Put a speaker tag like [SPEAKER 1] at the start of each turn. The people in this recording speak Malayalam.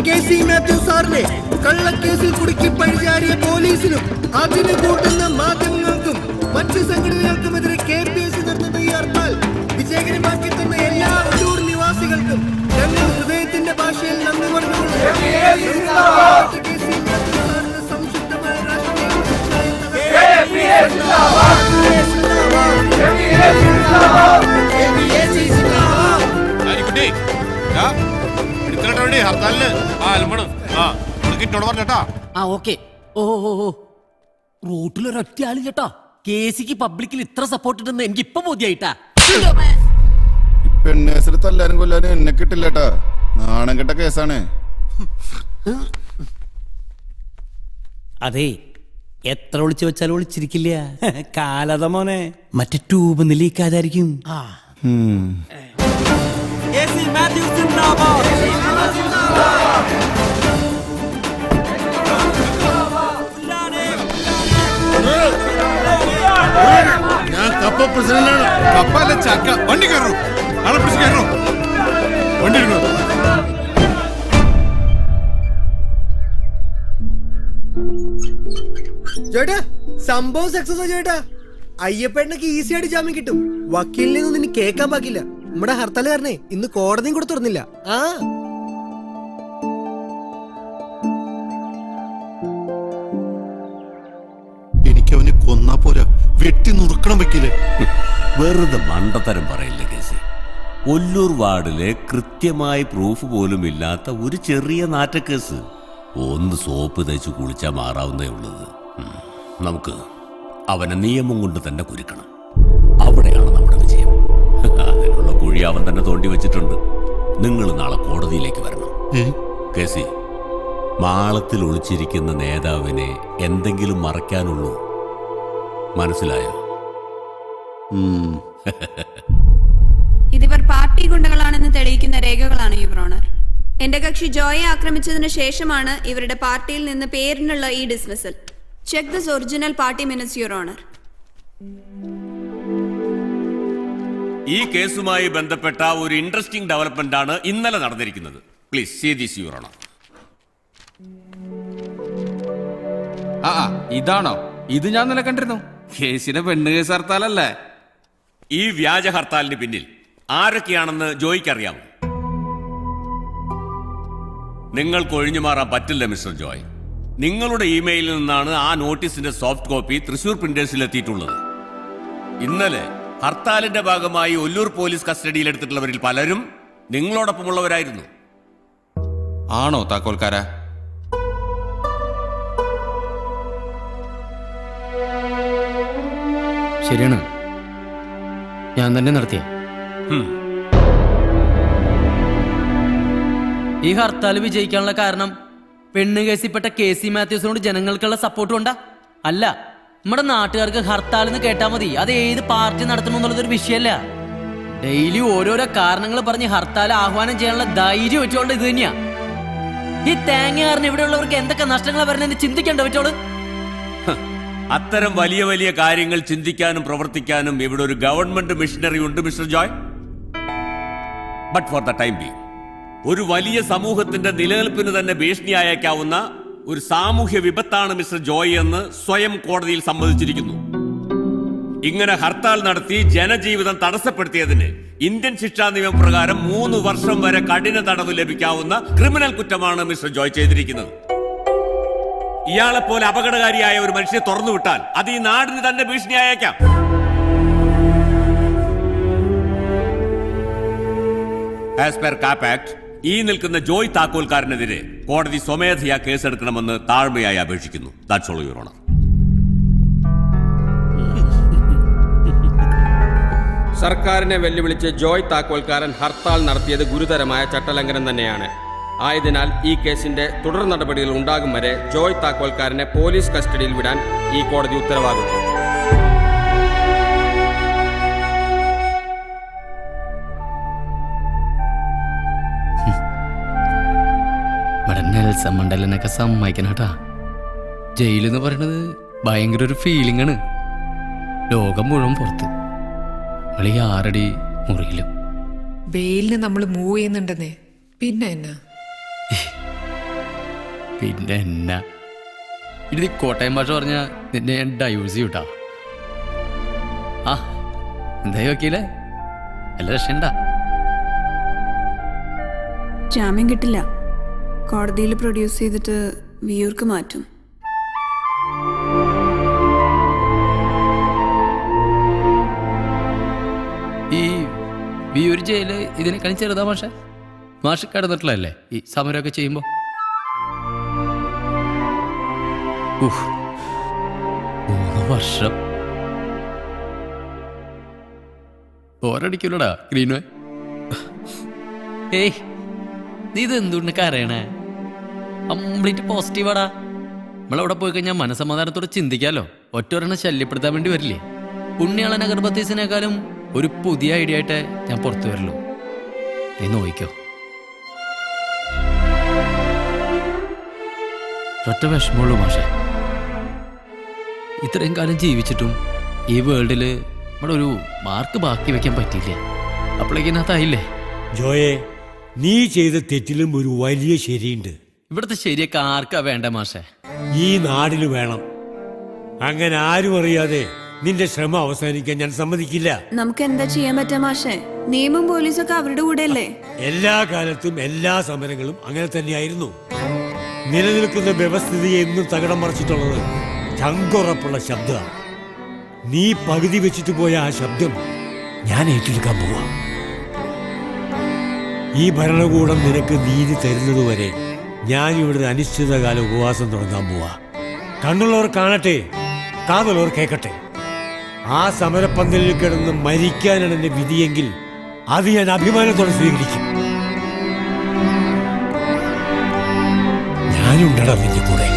[SPEAKER 1] കെ.സി. മാത്യു സാറിനെ കള്ളക്കേസിൽ കുടുക്കി പഴിചാരിയ പോലീസിനും അതിന് കൂട്ടുന്ന മാധ്യമങ്ങൾക്കും മറ്റ് സംഘടനകൾക്കുമെതിരെ KPSC നടത്തുന്ന ഈ ഹർത്താൽ വിജയകരമാക്കി തന്ന എല്ലാ ഉള്ളൂർ നിവാസികൾക്കും ഞങ്ങൾ ഹൃദയത്തിന്റെ ഭാഷയിൽ നന്ദി പറഞ്ഞുകൊണ്ട്
[SPEAKER 2] റോട്ടിലൊരൊറ്റ ആള് ചേട്ടാ കേസിക്ക് പബ്ലിക്കിൽ ഇത്ര സപ്പോർട്ട് ഉണ്ടെന്ന് എനിക്ക് ഇപ്പൊ ബോധ്യായിട്ടാ.
[SPEAKER 3] പെണ്ണേസിൽ തല്ലാനും കൊല്ലാനും എന്നെ കിട്ടില്ലട്ടാ, നാണം കെട്ട കേസാണ്.
[SPEAKER 2] അതെ, എത്ര ഒളിച്ചു വെച്ചാലും ഒളിച്ചിരിക്കില്ല. കാലത മോനെ, മറ്റേ ട്യൂബ് ലീക്കാതായിരിക്കും.
[SPEAKER 3] ഞാൻ കപ്പ പ്രസിഡന്റാണ്.
[SPEAKER 4] കപ്പല്ല ചക്ക. വണ്ടി കയറോ, ആളെ പിടിച്ച് കയറോ, വണ്ടി എടുക്കണോ.
[SPEAKER 1] ചേട്ടാ സംഭവം സക്സസ് ചേട്ടാ. അയ്യപ്പേട്ടനൊക്കെ ഈസി ആയിട്ട് ജാമ്യം കിട്ടും. വക്കീലിനെ ഒന്നും ഇനി കേൾക്കാൻ പാകില്ല. നമ്മുടെ ഹർത്താലുകാരനെ ഇന്ന് കോടതിയും കൂടെ തുറന്നില്ല.
[SPEAKER 3] എനിക്ക് അവനെ കൊന്നാ പോരാ, വെട്ടി നുറുക്കണം വക്കീലെ.
[SPEAKER 5] വെറുതെ മണ്ടത്തരം പറയില്ല കേസി. ഒല്ലൂർ വാർഡിലെ കൃത്യമായി പ്രൂഫ് പോലും ഇല്ലാത്ത ഒരു ചെറിയ നാറ്റക്കേസ്. ഒന്ന് സോപ്പ് തേച്ച് കുളിച്ചാൽ മാറാവുന്നേ ഉള്ളത്. നമുക്ക് അവനെ നിയമം കൊണ്ട് തന്നെ കുരുക്കണം. അവിടെയാണ് നമ്മുടെ വിജയം. അതിനുള്ള കുഴി അവൻ തന്നെ തോണ്ടി വെച്ചിട്ടുണ്ട്. നിങ്ങൾ നാളെ കോടതിയിലേക്ക് വരണം. കേസി, മാളത്തിൽ ഒളിച്ചിരിക്കുന്ന നേതാവിനെ എന്തെങ്കിലും മറയ്ക്കാനുള്ളൂ. മനസ്സിലായോ?
[SPEAKER 6] ഇതിവർ പാർട്ടി ഗുണ്ടകളാണെന്ന് തെളിയിക്കുന്ന രേഖകളാണ് യുവർ ഓണർ. എന്റെ കക്ഷി ജോയെ ആക്രമിച്ചതിന് ശേഷമാണ് ഇവരുടെ പാർട്ടിയിൽ നിന്ന് പേരിനുള്ള ഈ dismissal. Check this original party minutes your honour.
[SPEAKER 5] ഈ കേസുമായി ബന്ധപ്പെട്ട ഒരു ഇൻട്രസ്റ്റിംഗ് ഡെവലപ്മെന്റ് ആണ് ഇന്നലെ നടന്നിരിക്കുന്നത്. Please see this your honour.
[SPEAKER 4] ഇതാണോ? ഇത് ഞാൻ നില കണ്ടിരുന്നു. കേസിന്റെ പെണ്ണ് കേസ് ഹർത്താലല്ലേ?
[SPEAKER 5] ഈ വ്യാജ ഹർത്താലിന് പിന്നിൽ ആരൊക്കെയാണെന്ന് ജോയ്ക്ക് അറിയാമോ? നിങ്ങൾക്ക് ഒഴിഞ്ഞു മാറാൻ പറ്റില്ല മിസ്റ്റർ ജോയ്. നിങ്ങളുടെ ഇമെയിലിൽ നിന്നാണ് ആ നോട്ടീസിന്റെ സോഫ്റ്റ് കോപ്പി തൃശൂർ പ്രിന്റേഴ്സിൽ എത്തിയിട്ടുള്ളത്. ഇന്നലെ ഹർത്താലിന്റെ ഭാഗമായി ഒല്ലൂർ പോലീസ് കസ്റ്റഡിയിൽ എടുത്തിട്ടുള്ളവരിൽ പലരും നിങ്ങളോടൊപ്പമുള്ളവരായിരുന്നു.
[SPEAKER 4] ആണോ താക്കോൽക്കാര?
[SPEAKER 7] ശരിയാണ്, ഞാൻ തന്നെ നടത്തിയ ഈ ഹർത്താൽ വിജയിക്കാനുള്ള കാരണം പെണ്ണ് കേസിൽപ്പെട്ട കെ.സി. മാത്യൂസിനോട് ജനങ്ങൾക്കുള്ള സപ്പോർട്ട് കൊണ്ടാ? അല്ല, നമ്മുടെ നാട്ടുകാർക്ക് ഹർത്താൽ എന്ന് കേട്ടാൽ മതി അത് ഏത് പാർട്ടി നടത്തണം എന്നുള്ളതൊരു വിഷയമല്ല. ഡെയിലി ഓരോരോ കാരണങ്ങൾ പറഞ്ഞ് ഹർത്താൽ ആഹ്വാനം ചെയ്യാനുള്ള ധൈര്യം വെച്ചോണ്ട് ഇത് തന്നെയാ. ഈ തേങ്ങയാറിന് ഇവിടെയുള്ളവർക്ക് എന്തൊക്കെ നഷ്ടങ്ങളാ വരുന്നതെന്ന് ചിന്തിക്കേണ്ട വെച്ചോളൂ.
[SPEAKER 5] അത്തരം വലിയ വലിയ കാര്യങ്ങൾ ചിന്തിക്കാനും പ്രവർത്തിക്കാനും ഇവിടെ ഒരു ഗവൺമെന്റ് മിഷനറി ഉണ്ട് mister Joy. But for the time being ഒരു വലിയ സമൂഹത്തിന്റെ നിലനിൽപ്പിന് തന്നെ ഭീഷണിയായേക്കാവുന്ന ഒരു സാമൂഹ്യ വിപത്താണ് മിസ്റ്റർ ജോയ് എന്ന് സ്വയം കോടതിയിൽ സമ്മതിച്ചിരിക്കുന്നു. ഇങ്ങനെ ഹർത്താൽ നടത്തി ജനജീവിതം തടസ്സപ്പെടുത്തിയതിന് ഇന്ത്യൻ ശിക്ഷാ നിയമപ്രകാരം 3 വർഷം വരെ കഠിന തടവ് ലഭിക്കാവുന്ന ക്രിമിനൽ കുറ്റമാണ് മിസ്റ്റർ ജോയ് ചെയ്തിരിക്കുന്നത്. ഇയാളെപ്പോലെ അപകടകാരിയായ ഒരു മനുഷ്യനെ തുറന്നുവിട്ടാൽ അത് ഈ നാടിന് തന്നെ ഭീഷണിയായേക്കാം. ആസ് പെർ കാപ്പ് ആക്ട് ഈ നിൽക്കുന്ന ജോയ് താക്കോൽക്കാരനെതിരെ കോടതി സ്വമേധയാ കേസെടുക്കണമെന്ന് താഴ്മയായി അപേക്ഷിക്കുന്നു. That's all your honour.
[SPEAKER 8] സർക്കാരിനെ വെല്ലുവിളിച്ച് ജോയ് താക്കോൽക്കാരൻ ഹർത്താൽ നടത്തിയത് ഗുരുതരമായ ചട്ടലംഘനം തന്നെയാണ്. ആയതിനാൽ ഈ കേസിന്റെ തുടർ നടപടികൾ ഉണ്ടാകും വരെ ജോയ് താക്കോൽക്കാരനെ പോലീസ് കസ്റ്റഡിയിൽ വിടാൻ ഈ കോടതി ഉത്തരവാകുന്നു.
[SPEAKER 7] നെൽസൺ മണ്ടേലനൊക്കെ സമ്മതിക്കണട്ടാ. ജയിലെന്ന് പറയണത് ഭയങ്കര ഒരു ഫീലിംഗ് ആണ്. ലോകം മുഴുവൻ പുറത്ത്, നമ്മളീ 6 അടി മുറിയിലും.
[SPEAKER 9] ബെയിലിന് നമ്മൾ മൂവ് ചെയ്യുന്നുണ്ടെന്നേ, പിന്നെ എന്നാ
[SPEAKER 7] പിന്നെ എന്നാ ഇത് കോട്ടയം ഭാഷ പറഞ്ഞ നിന്നെ ഞാൻ ഡൈവേഴ്സ് ചെയ്യൂട്ടാ. ആ എന്തായി വക്കീലേ, അല്ല രക്ഷണ്ട.
[SPEAKER 6] ജാമ്യം കിട്ടില്ല. കോടതിയിൽ പ്രൊഡ്യൂസ് ചെയ്തിട്ട് വിയൂർക്ക് മാറ്റും.
[SPEAKER 7] ഈ വിയൂർ ജയില് ഇതിനേക്കാളും ചെറുതാ മാഷെ? മാഷ് കിടന്നിട്ടുള്ളതല്ലേ ഈ സമരമൊക്കെ ചെയ്യുമ്പോ? 3 വർഷം ഓരടിക്കൂലടാ ഗ്രീൻവേ. ഏയ് നീ ഇത് എന്തുകൊണ്ട് കരയണേ? കംപ്ലീറ്റ് പോസിറ്റീവാടാ. നമ്മളവിടെ പോയി കഴിഞ്ഞാൽ മനസമാധാനത്തോടെ ചിന്തിക്കാലോ. ഒറ്റൊരെണ്ണം ശല്യപ്പെടുത്താൻ വേണ്ടി വരില്ലേ? പുണ്യാളൻ അഗർബത്തീസിനേക്കാളും ഒരു പുതിയ ഐഡിയ ആയിട്ട് ഞാൻ പുറത്തു വരല്ലോ. നീ നോയിക്കോ. ഒറ്റ വിഷമമുള്ളൂ മാഷെ. ഇത്രയും കാലം ജീവിച്ചിട്ടും ഈ വേൾഡിൽ നമ്മുടെ ഒരു മാർക്ക് ബാക്കി വെക്കാൻ പറ്റിയില്ലേ? അപ്പോഴേക്കിനകത്തായില്ലേ?
[SPEAKER 9] ജോയെ, നീ ചെയ്ത തെറ്റിലും ഒരു വലിയ ശരിയുണ്ട്.
[SPEAKER 7] ഇവിടുത്തെ ശരിയൊക്കെ ആർക്കാ വേണ്ട മാഷെ?
[SPEAKER 9] ഈ നാടിന് വേണം. അങ്ങനെ ആരും അറിയാതെ നിന്റെ ശ്രമം അവസാനിക്കാൻ ഞാൻ സമ്മതിക്കില്ല.
[SPEAKER 6] നമുക്ക് എന്താ ചെയ്യാൻ പറ്റാ മാഷെ? നിയമം പോലീസൊക്കെ അവരുടെ കൂടെ അല്ലേ?
[SPEAKER 9] എല്ലാ കാലത്തും എല്ലാ സമരങ്ങളും അങ്ങനെ തന്നെയായിരുന്നു. നിലനിൽക്കുന്ന വ്യവസ്ഥിതിയെ എന്നും തകിടം മറിച്ചിട്ടുള്ളത് ചങ്കുറപ്പുള്ള ശബ്ദമാണ്. നീ പകുതി വെച്ചിട്ട് പോയ ആ ശബ്ദം ഞാൻ ഏറ്റെടുക്കാൻ പോവാ. ഈ ഭരണകൂടം നിനക്ക് നീതി തരുന്നതുവരെ ഞാനിവിടെ അനിശ്ചിതകാല ഉപവാസം തുടങ്ങാൻ പോവാ. കണ്ണുള്ളവർ കാണട്ടെ, കാതുള്ളവർ കേൾക്കട്ടെ. ആ സമരപ്പന്തലിൽ കിടന്ന് മരിക്കാനാണ് എന്റെ വിധിയെങ്കിൽ അത് ഞാൻ അഭിമാനത്തോടെ സ്വീകരിക്കും. ഞാനുണ്ടടാ നിന്റെ കൂടെ.